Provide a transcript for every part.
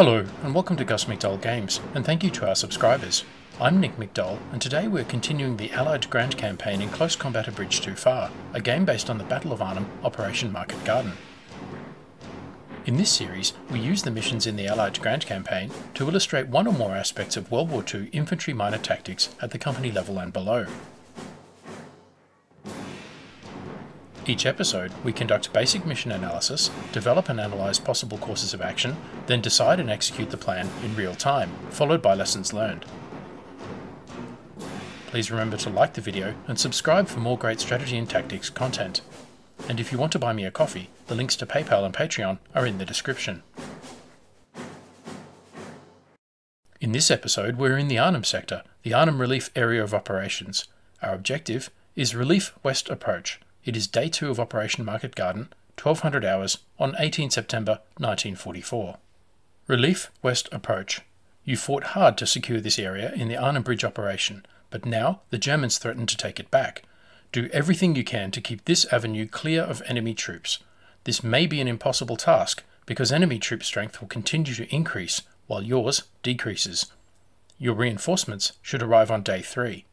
Hello and welcome to gusmcdollgames, and thank you to our subscribers. I'm Nick McDowell, and today we're continuing the Allied Grand Campaign in Close Combat: A Bridge Too Far, a game based on the Battle of Arnhem, Operation Marketgarden. In this series, we use the missions in the Allied Grand Campaign to illustrate one or more aspects of World War II infantry minor tactics at the company level and below. Each episode, we conduct basic mission analysis, develop and analyse possible courses of action, then decide and execute the plan in real time, followed by lessons learned. Please remember to like the video and subscribe for more great strategy and tactics content. And if you want to buy me a coffee, the links to PayPal and Patreon are in the description. In this episode, we're in the Arnhem sector, the Arnhem Relief area of operations. Our objective is Relief West Approach. It is Day 2 of Operation Marketgarden, 1200 hours, on 18 September 1944. Relief West Approach. You fought hard to secure this area in the Arnhem Bridge operation, but now the Germans threaten to take it back. Do everything you can to keep this avenue clear of enemy troops. This may be an impossible task, because enemy troop strength will continue to increase, while yours decreases. Your reinforcements should arrive on Day 3.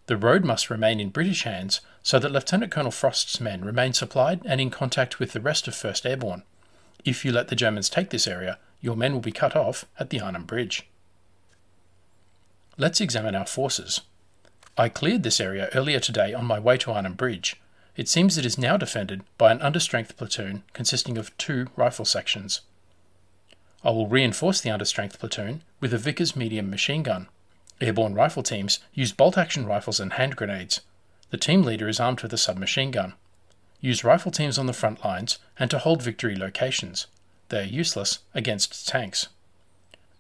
The road must remain in British hands so that Lieutenant Colonel Frost's men remain supplied and in contact with the rest of 1st Airborne. If you let the Germans take this area, your men will be cut off at the Arnhem Bridge. Let's examine our forces. I cleared this area earlier today on my way to Arnhem Bridge. It seems it is now defended by an understrength platoon consisting of 2 rifle sections. I will reinforce the understrength platoon with a Vickers medium machine gun. Airborne rifle teams use bolt-action rifles and hand grenades. The team leader is armed with a submachine gun. Use rifle teams on the front lines and to hold victory locations. They are useless against tanks.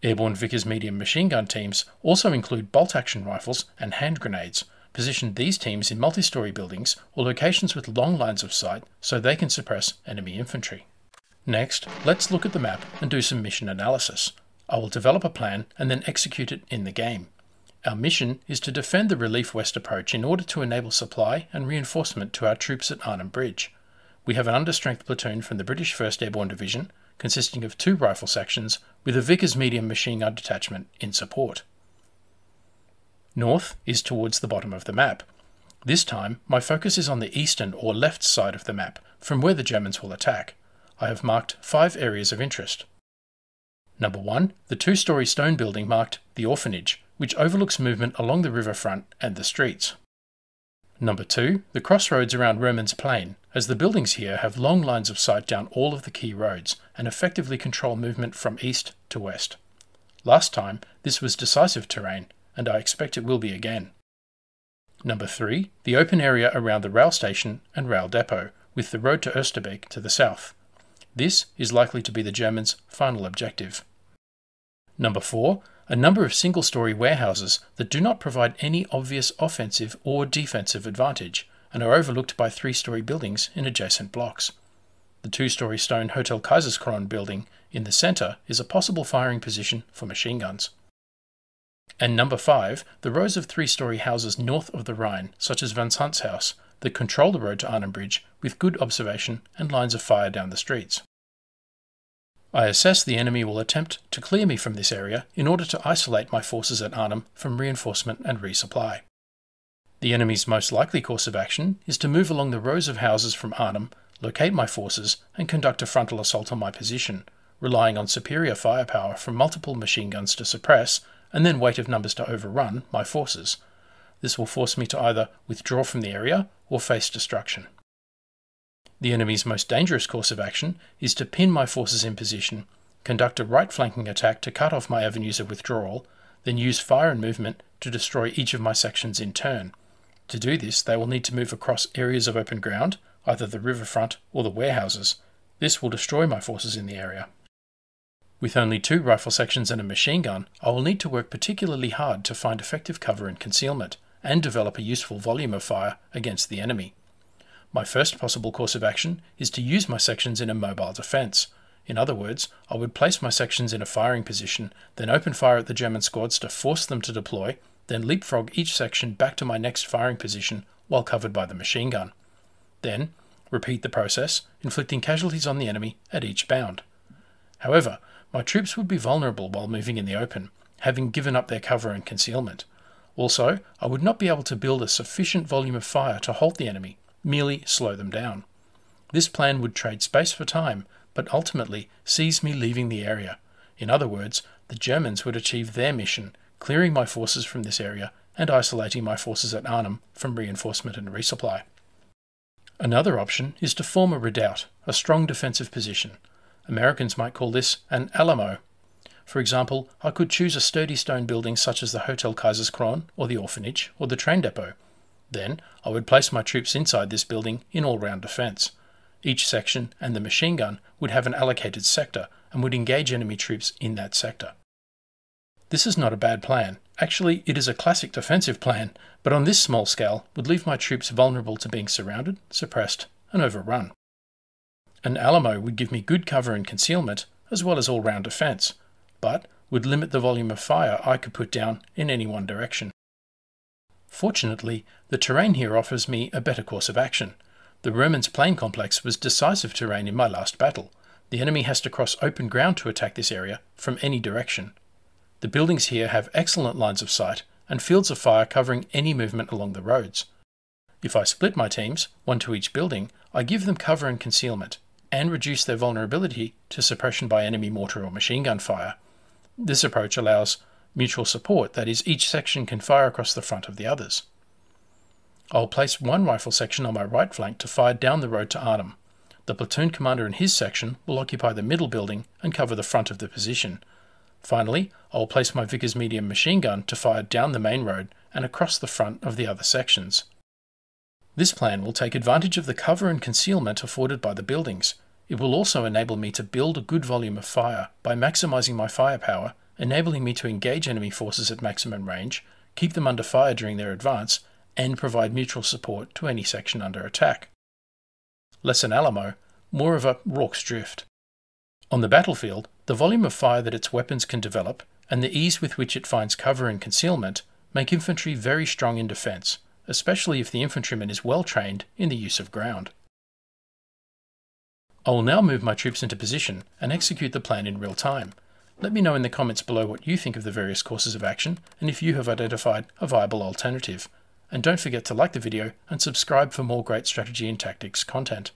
Airborne Vickers medium machine gun teams also include bolt-action rifles and hand grenades. Position these teams in multi-story buildings or locations with long lines of sight so they can suppress enemy infantry. Next, let's look at the map and do some mission analysis. I will develop a plan and then execute it in the game. Our mission is to defend the Relief West Approach in order to enable supply and reinforcement to our troops at Arnhem Bridge. We have an understrength platoon from the British 1st Airborne Division, consisting of 2 rifle sections, with a Vickers medium machine gun detachment in support. North is towards the bottom of the map. This time, my focus is on the eastern or left side of the map, from where the Germans will attack. I have marked 5 areas of interest. Number 1, the 2-story stone building marked the Orphanage, which overlooks movement along the riverfront and the streets. Number 2, the crossroads around Roman's Plain, as the buildings here have long lines of sight down all of the key roads and effectively control movement from east to west. Last time, this was decisive terrain, and I expect it will be again. Number 3, the open area around the rail station and rail depot, with the road to Oosterbeek to the south. This is likely to be the Germans' final objective. Number 4, a number of single-story warehouses that do not provide any obvious offensive or defensive advantage and are overlooked by 3-story buildings in adjacent blocks. The 2-story stone Hotel Kaiserskron building in the centre is a possible firing position for machine guns. And number 5, the rows of 3-story houses north of the Rhine, such as Van Sant's house, that control the road to Arnhem Bridge with good observation and lines of fire down the streets. I assess the enemy will attempt to clear me from this area in order to isolate my forces at Arnhem from reinforcement and resupply. The enemy's most likely course of action is to move along the rows of houses from Arnhem, locate my forces, and conduct a frontal assault on my position, relying on superior firepower from multiple machine guns to suppress, and then weight of numbers to overrun my forces. This will force me to either withdraw from the area or face destruction. The enemy's most dangerous course of action is to pin my forces in position, conduct a right flanking attack to cut off my avenues of withdrawal, then use fire and movement to destroy each of my sections in turn. To do this, they will need to move across areas of open ground, either the riverfront or the warehouses. This will destroy my forces in the area. With only 2 rifle sections and a machine gun, I will need to work particularly hard to find effective cover and concealment, and develop a useful volume of fire against the enemy. My first possible course of action is to use my sections in a mobile defence. In other words, I would place my sections in a firing position, then open fire at the German squads to force them to deploy, then leapfrog each section back to my next firing position while covered by the machine gun. Then, repeat the process, inflicting casualties on the enemy at each bound. However, My troops would be vulnerable while moving in the open, having given up their cover and concealment. Also, I would not be able to build a sufficient volume of fire to halt the enemy, merely slow them down. This plan would trade space for time, but ultimately sees me leaving the area. In other words, the Germans would achieve their mission, clearing my forces from this area and isolating my forces at Arnhem from reinforcement and resupply. Another option is to form a redoubt, a strong defensive position. Americans might call this an Alamo. For example, I could choose a sturdy stone building such as the Hotel Kaiserskron or the orphanage or the train depot. Then I would place my troops inside this building in all-round defence. Each section and the machine gun would have an allocated sector and would engage enemy troops in that sector. This is not a bad plan. Actually, it is a classic defensive plan, but on this small scale would leave my troops vulnerable to being surrounded, suppressed, and overrun. An Alamo would give me good cover and concealment, as well as all-round defence, but would limit the volume of fire I could put down in any one direction. Fortunately, the terrain here offers me a better course of action. The Romans' plain complex was decisive terrain in my last battle. The enemy has to cross open ground to attack this area from any direction. The buildings here have excellent lines of sight and fields of fire covering any movement along the roads. If I split my teams, one to each building, I give them cover and concealment, and reduce their vulnerability to suppression by enemy mortar or machine gun fire. This approach allows mutual support, that is, each section can fire across the front of the others. I'll place one rifle section on my right flank to fire down the road to Arnhem. The platoon commander and his section will occupy the middle building and cover the front of the position. Finally, I will place my Vickers medium machine gun to fire down the main road and across the front of the other sections. This plan will take advantage of the cover and concealment afforded by the buildings. It will also enable me to build a good volume of fire by maximising my firepower, enabling me to engage enemy forces at maximum range, keep them under fire during their advance, and provide mutual support to any section under attack. Less an Alamo, more of a Rorke's drift. On the battlefield, the volume of fire that its weapons can develop, and the ease with which it finds cover and concealment, make infantry very strong in defence, especially if the infantryman is well trained in the use of ground. I will now move my troops into position and execute the plan in real time. Let me know in the comments below what you think of the various courses of action and if you have identified a viable alternative. And don't forget to like the video and subscribe for more great strategy and tactics content.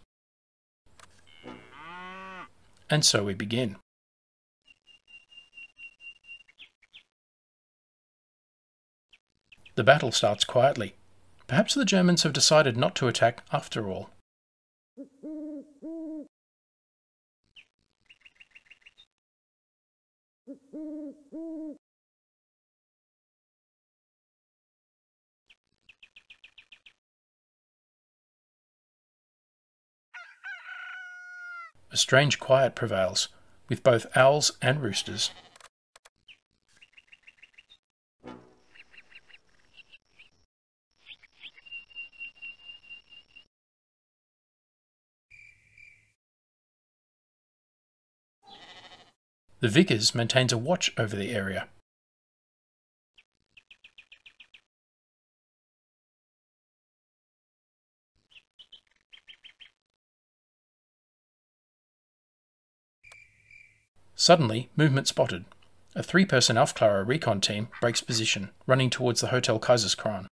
And so we begin. The battle starts quietly. Perhaps the Germans have decided not to attack after all. A strange quiet prevails, with both owls and roosters. The Vickers maintains a watch over the area. Suddenly, movement spotted. A 3-person Aufklärer recon team breaks position, running towards the Hotel Kaiserskron.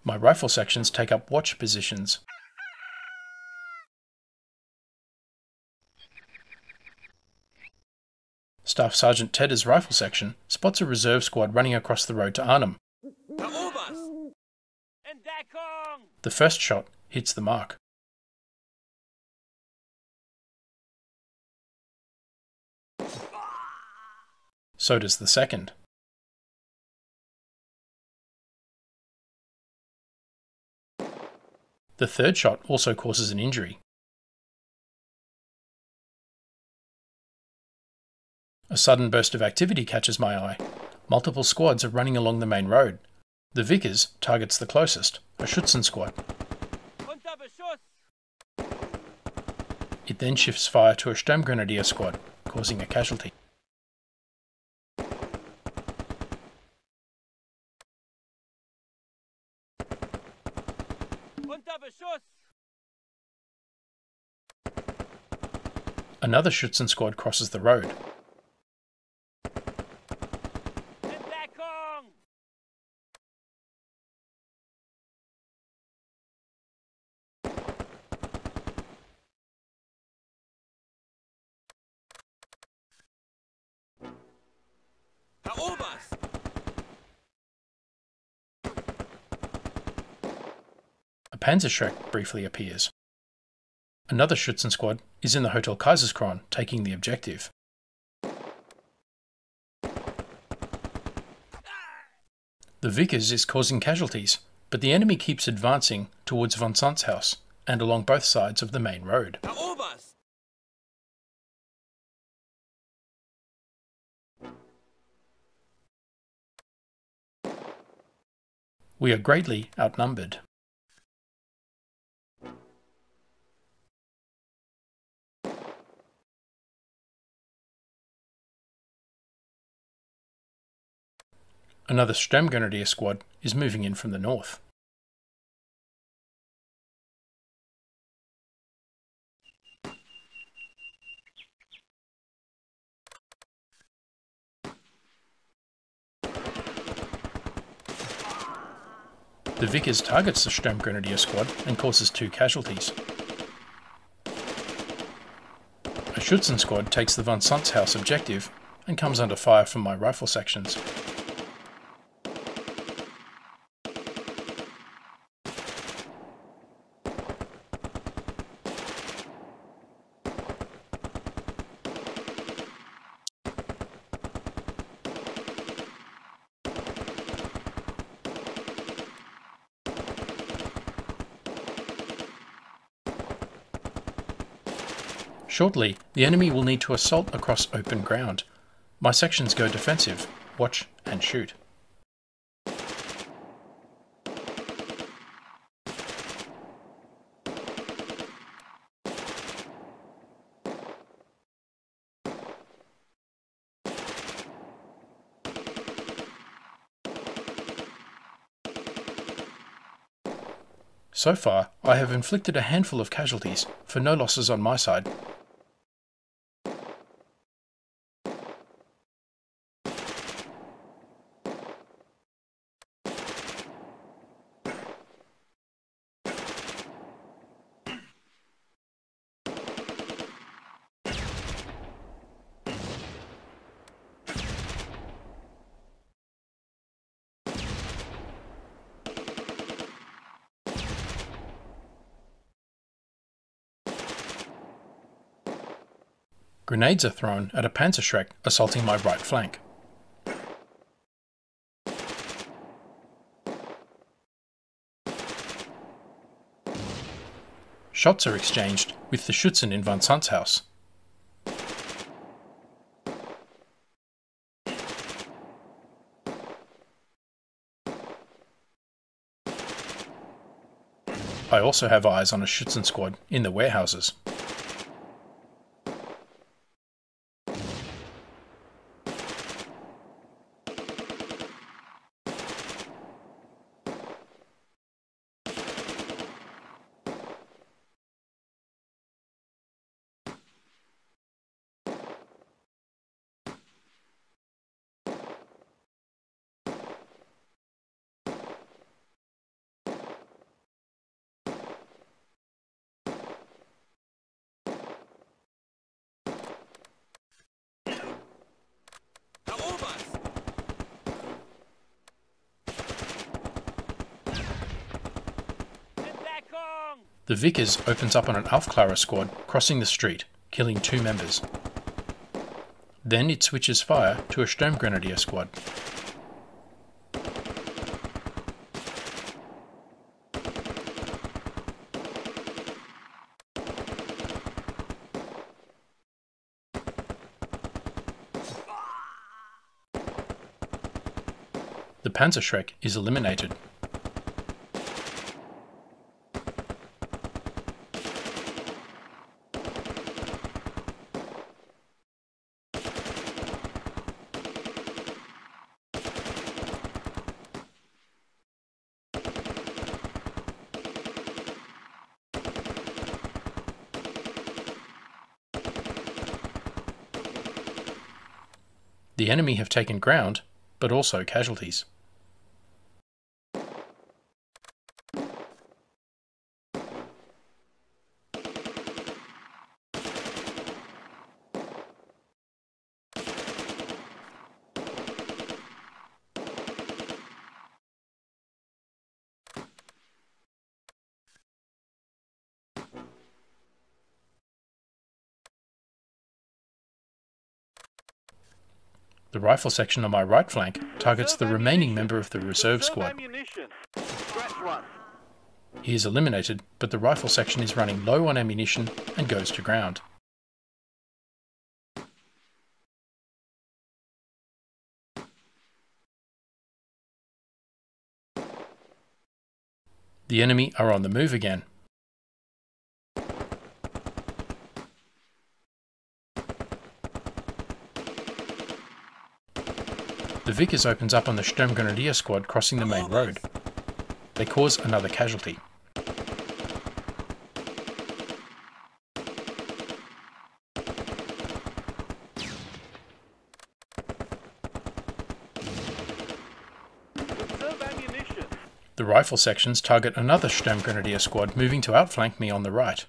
My rifle sections take up watch positions. Staff Sergeant Tedder's rifle section spots a reserve squad running across the road to Arnhem. The first shot hits the mark. So does the second. The third shot also causes an injury. A sudden burst of activity catches my eye. Multiple squads are running along the main road. The Vickers targets the closest, a Schützen squad. It then shifts fire to a Sturmgrenadier squad, causing a casualty. Another Schützen squad crosses the road. A Panzerschreck briefly appears. Another Schützen squad is in the Hotel Kaiserskron, taking the objective. The Vickers is causing casualties, but the enemy keeps advancing towards von Sandt's house and along both sides of the main road. We are greatly outnumbered. Another Sturmgrenadier squad is moving in from the north. The Vickers targets the Sturmgrenadier squad and causes 2 casualties. A Schützen squad takes the von Sandt's house objective and comes under fire from my rifle sections. Shortly, the enemy will need to assault across open ground. My sections go defensive, watch and shoot. So far, I have inflicted a handful of casualties for no losses on my side. Grenades are thrown at a Panzerschreck assaulting my right flank. Shots are exchanged with the Schützen in von Sandt's house. I also have eyes on a Schützen squad in the warehouses. The Vickers opens up on an Aufklärer squad crossing the street, killing 2 members. Then it switches fire to a Sturmgrenadier squad. the Panzerschreck is eliminated. The enemy have taken ground, but also casualties. The rifle section on my right flank targets the remaining member of the reserve squad. He is eliminated, but the rifle section is running low on ammunition and goes to ground. The enemy are on the move again. The Vickers opens up on the Sturmgrenadier squad crossing the main road. They cause another casualty. The rifle sections target another Sturmgrenadier squad moving to outflank me on the right.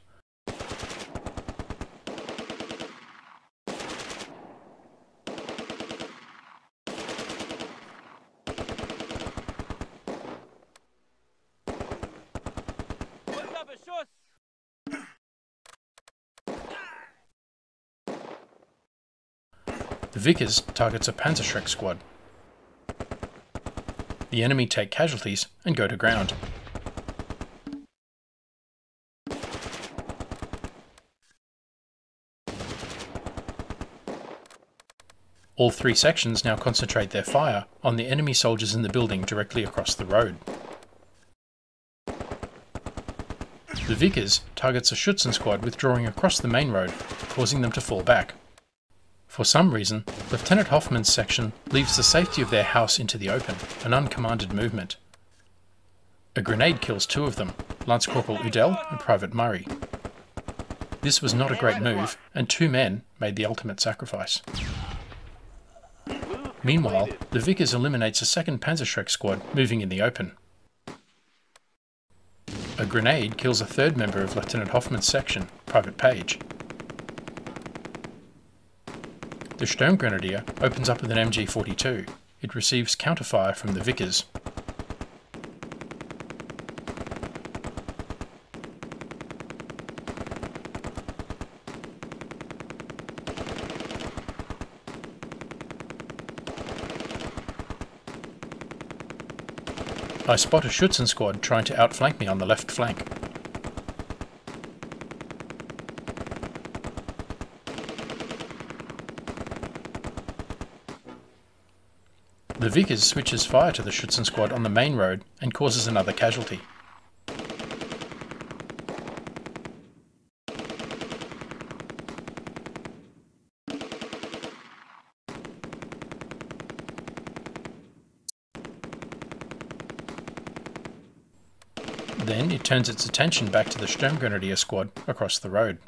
The Vickers targets a Panzerschreck squad. The enemy take casualties and go to ground. All three sections now concentrate their fire on the enemy soldiers in the building directly across the road. The Vickers targets a Schützen squad withdrawing across the main road, causing them to fall back. For some reason, Lieutenant Hoffman's section leaves the safety of their house into the open, an uncommanded movement. A grenade kills two of them, Lance Corporal Udell and Private Murray. This was not a great move, and two men made the ultimate sacrifice. Meanwhile, the Vickers eliminates a second Panzerschreck squad moving in the open. A grenade kills a third member of Lieutenant Hoffman's section, Private Page. The Sturmgrenadier opens up with an MG42. It receives counterfire from the Vickers. I spot a Schützen squad trying to outflank me on the left flank. The Vickers switches fire to the Schützen squad on the main road and causes another casualty. Then it turns its attention back to the Sturmgrenadier squad across the road.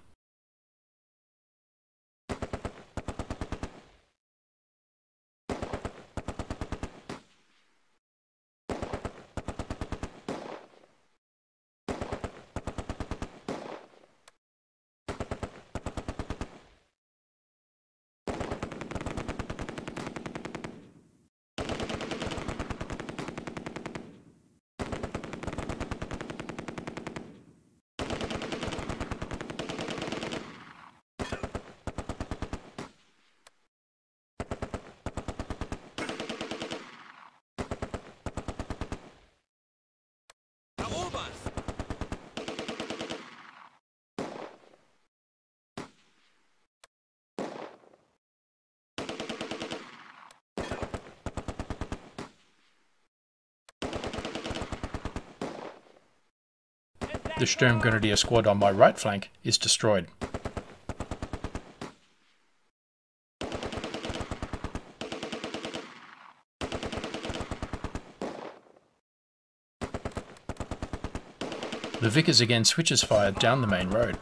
The Sturmgrenadier squad on my right flank is destroyed. The Vickers again switches fire down the main road.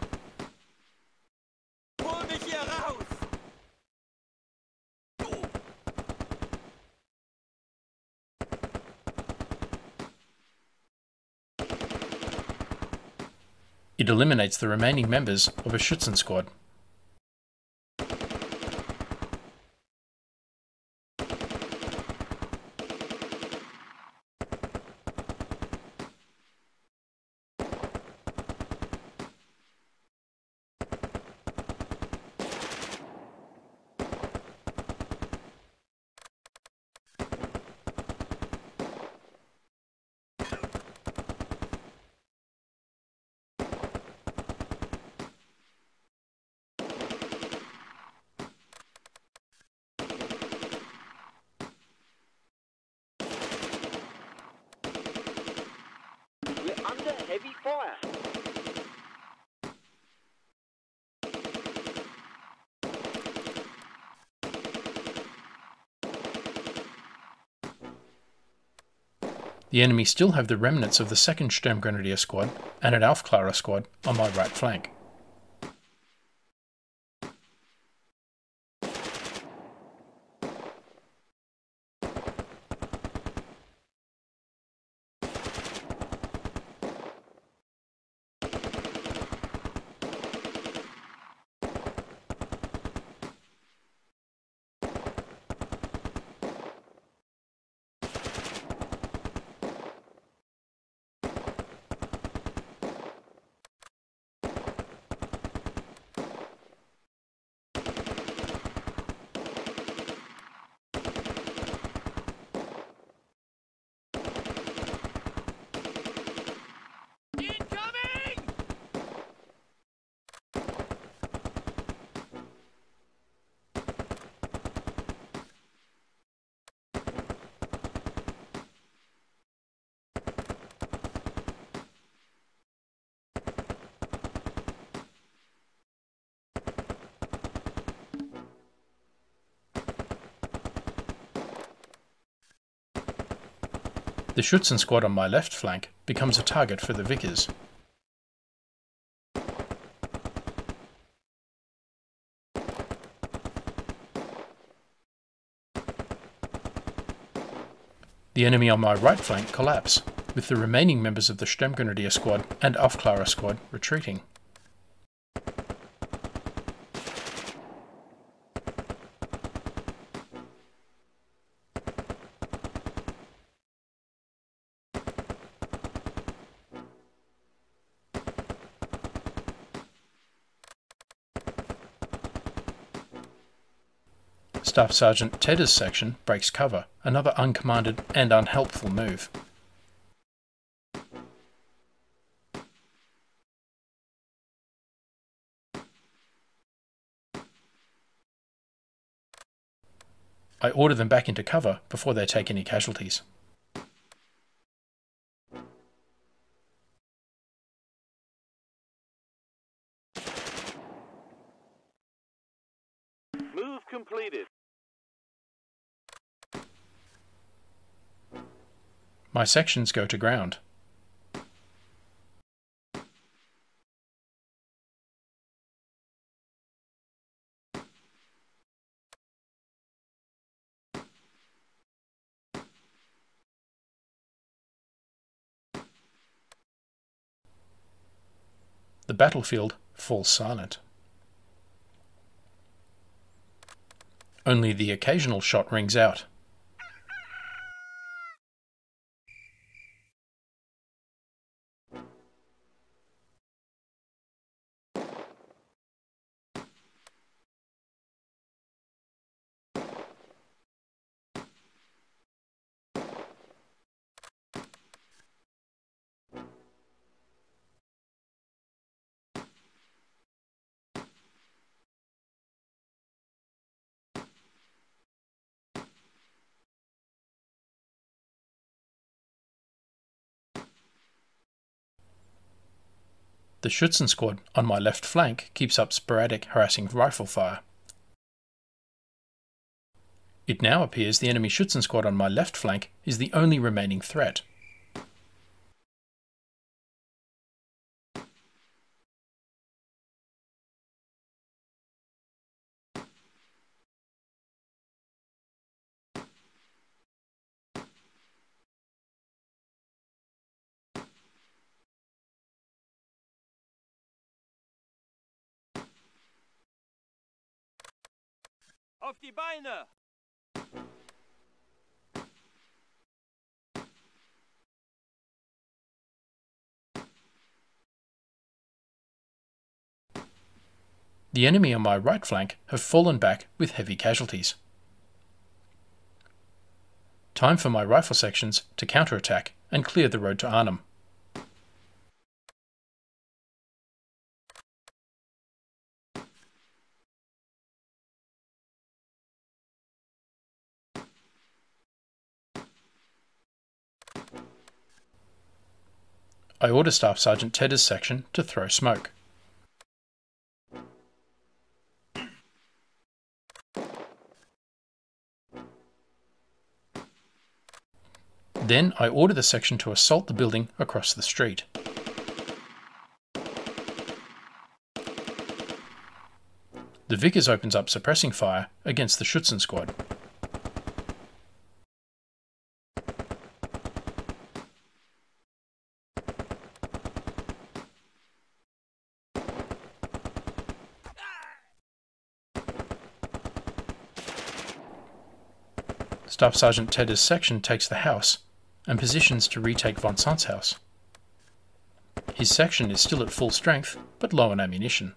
It eliminates the remaining members of a Schützen squad. Under heavy fire. The enemy still have the remnants of the 2nd Sturmgrenadier squad and an Aufklärer squad on my right flank. The Schützen squad on my left flank becomes a target for the Vickers. The enemy on my right flank collapse, with the remaining members of the Sturmgrenadier squad and Aufklärer squad retreating. Staff Sergeant Tedder's section breaks cover, another uncommanded and unhelpful move. I order them back into cover before they take any casualties. Move completed. My sections go to ground. The battlefield falls silent. Only the occasional shot rings out. The Schützen squad on my left flank keeps up sporadic harassing rifle fire. It now appears the enemy Schützen squad on my left flank is the only remaining threat. Auf die Beine! The enemy on my right flank have fallen back with heavy casualties. Time for my rifle sections to counterattack and clear the road to Arnhem. I order Staff Sergeant Tedder's section to throw smoke. Then I order the section to assault the building across the street. The Vickers opens up suppressing fire against the Schützen squad. Staff Sergeant Tedder's section takes the house and positions to retake von Sant's house. His section is still at full strength, but low on ammunition.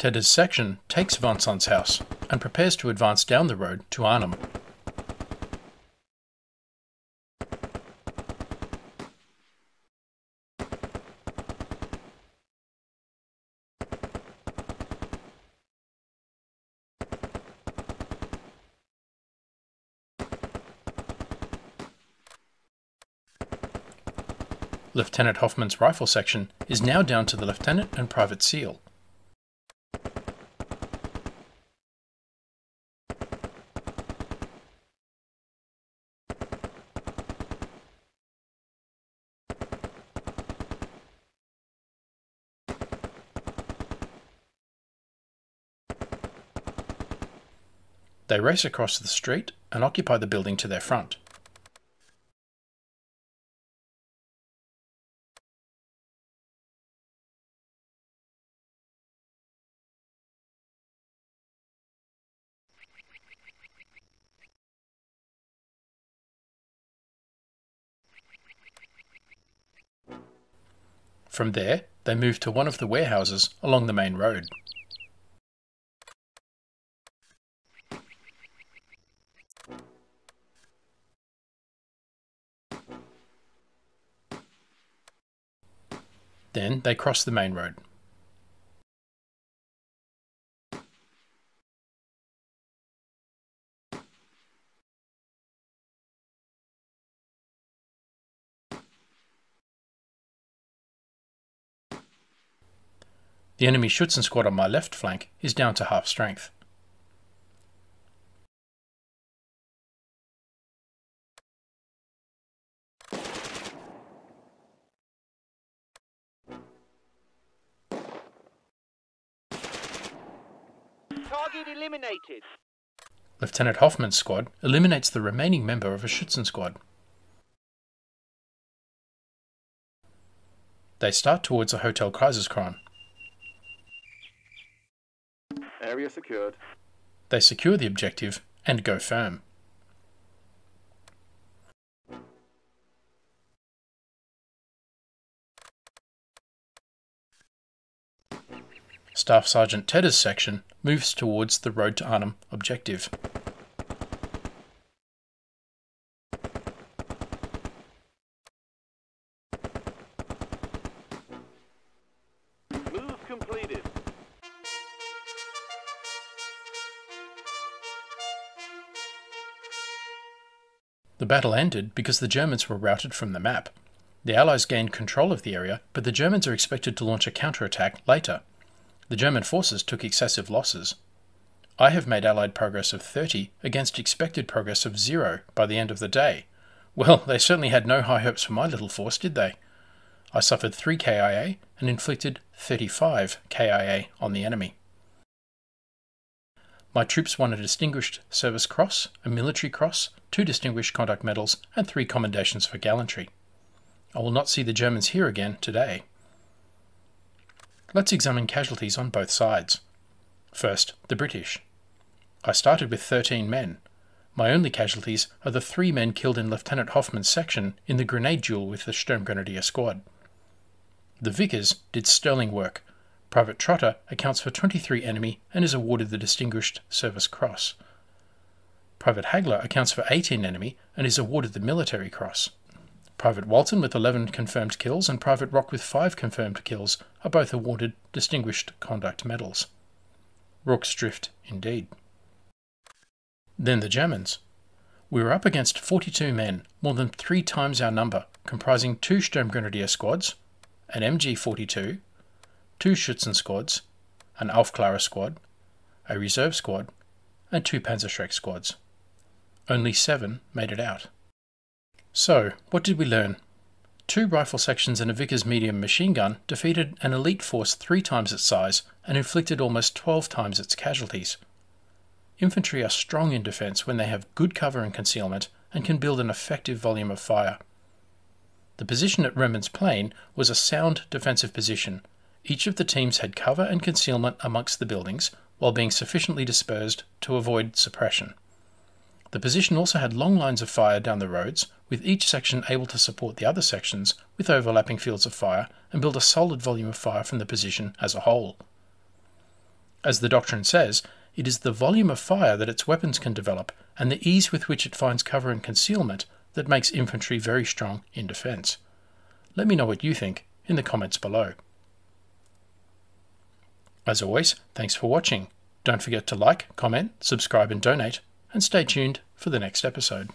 Tedder's section takes von Sant's house and prepares to advance down the road to Arnhem. Lieutenant Hoffman's rifle section is now down to the lieutenant and private seal. They race across the street and occupy the building to their front. From there, they move to one of the warehouses along the main road. Then they cross the main road. The enemy Schützen squad on my left flank is down to half strength. Target eliminated. Lieutenant Hoffman's squad eliminates the remaining member of a Schützen squad. They start towards a Hotel Kaiserskron. Area secured. They secure the objective and go firm. Staff Sergeant Tedder's section moves towards the Road to Arnhem objective. Move completed. The battle ended because the Germans were routed from the map. The Allies gained control of the area, but the Germans are expected to launch a counterattack later. The German forces took excessive losses. I have made Allied progress of 30 against expected progress of 0 by the end of the day. Well, they certainly had no high hopes for my little force, did they? I suffered 3 KIA and inflicted 35 KIA on the enemy. My troops won a Distinguished Service Cross, a Military Cross, 2 Distinguished Conduct Medals, and 3 commendations for gallantry. I will not see the Germans here again today. Let's examine casualties on both sides. First, the British. I started with 13 men. My only casualties are the 3 men killed in Lieutenant Hoffman's section in the grenade duel with the Sturmgrenadier squad. The Vickers did sterling work. Private Trotter accounts for 23 enemy and is awarded the Distinguished Service Cross. Private Hagler accounts for 18 enemy and is awarded the Military Cross. Private Walton with 11 confirmed kills and Private Rock with 5 confirmed kills are both awarded Distinguished Conduct Medals. Rourke's Drift indeed. Then the Germans. We were up against 42 men, more than 3 times our number, comprising 2 Sturmgrenadier squads, an MG-42, 2 Schützen squads, an Aufklärer squad, a reserve squad, and 2 Panzerschreck squads. Only 7 made it out. So, what did we learn? 2 rifle sections and a Vickers medium machine gun defeated an elite force 3 times its size and inflicted almost 12 times its casualties. Infantry are strong in defence when they have good cover and concealment and can build an effective volume of fire. The position at Remen's Plain was a sound defensive position. Each of the teams had cover and concealment amongst the buildings while being sufficiently dispersed to avoid suppression. The position also had long lines of fire down the roads, with each section able to support the other sections with overlapping fields of fire and build a solid volume of fire from the position as a whole. As the Doctrine says, it is the volume of fire that its weapons can develop and the ease with which it finds cover and concealment that makes infantry very strong in defence. Let me know what you think in the comments below. As always, thanks for watching. Don't forget to like, comment, subscribe and donate, and stay tuned for the next episode.